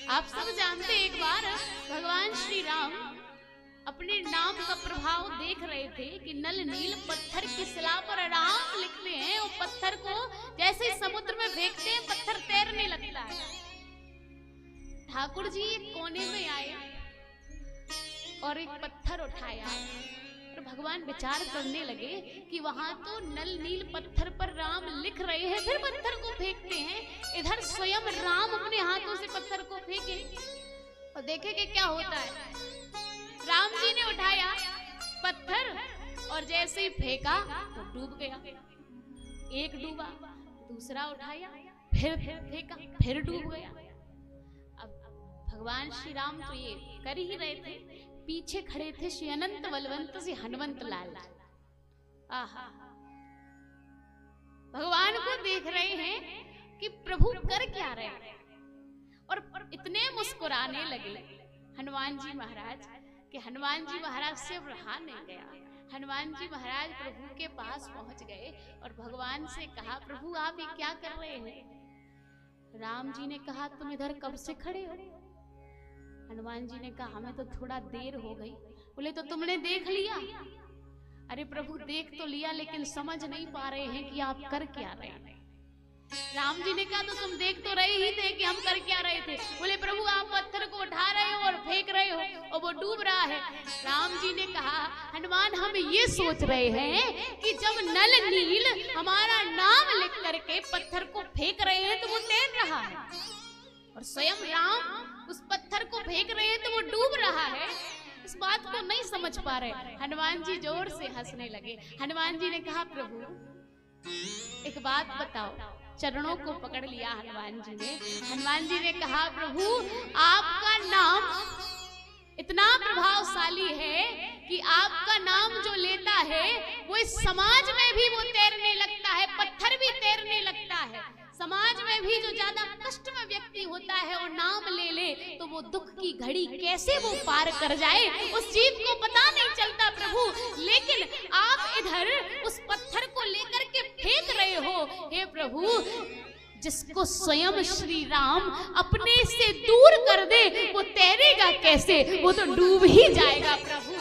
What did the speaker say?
आप सब जानते एक बार भगवान श्री राम अपने नाम का प्रभाव देख रहे थे कि नल नील पत्थर की शिला पर राम लिखते हैं और पत्थर को जैसे समुद्र में फेंकते हैं पत्थर तैरने लगता है। ठाकुर जी एक कोने में आए और एक पत्थर उठाया और भगवान विचार करने लगे कि वहां तो नल नील पत्थर पर राम लिख रहे हैं, फिर पत्थर को फेंकते हैं, इधर स्वयं राम अपने हाथों से पत्थर को फेंके और देखे कि क्या होता है। राम जी ने उठाया पत्थर और जैसे ही फेंका तो डूब गया। एक डूबा, दूसरा उठाया, फिर फेंका, फिर डूब गया। अब भगवान श्री राम तो ये कर ही रहे थे, पीछे खड़े थे श्री अनंत बलवंत से हनुमंत लाल। आहा, भगवान को देख रहे हैं कि प्रभु कर क्या रहे हैं और इतने मुस्कुराने लगे हनुमान जी महाराज कि हनुमान जी महाराज से अब रहा नहीं गया। हनुमान जी महाराज प्रभु के पास पहुंच गए और भगवान से कहा, प्रभु आप ये क्या कर रहे हैं? राम जी ने कहा, तुम इधर कब से खड़े हो? हनुमान जी ने कहा, हमें तो थोड़ा देर हो गई। बोले, तो तुमने देख लिया? अरे प्रभु देख तो लिया लेकिन समझ नहीं पा रहे हैं कि आप कर क्या रहे हैं। राम जी ने कहा, तो तुम देख तो रहे ही थे कि हम कर क्या रहे थे। बोले, प्रभु आप पत्थर को उठा रहे हो और फेंक रहे हो और वो डूब रहा है। राम जी ने कहा, हनुमान हम ये सोच रहे हैं कि जब नल नील हमारा नाम लिख करके पत्थर को फेंक रहे हैं तो वो तैर रहा है और स्वयं राम उस पत्थर को फेंक रहे हैं तो वो डूब रहा है। इस बात को नहीं समझ पा रहे। हनुमान जी जोर से हंसने लगे। हनुमान जी ने कहा, प्रभु एक बात बताओ। चरणों को पकड़ लिया हनुमान जी ने। हनुमान जी ने कहा, प्रभु आपका नाम इतना प्रभावशाली है कि आपका नाम जो लेता है वो इस समाज में भी वो तैरने लगता है, पत्थर भी तैरने लगता है। समाज में भी जो ज्यादा कष्ट में व्यक्ति होता है और नाम ले ले तो वो दुख की घड़ी कैसे वो पार कर जाए उस जीव को पता नहीं चलता प्रभु। लेकिन आप इधर उस पत्थर को लेकर के फेंक रहे हो। हे प्रभु, जिसको स्वयं श्री राम अपने से दूर कर दे वो तैरेगा कैसे? वो तो डूब ही जाएगा प्रभु।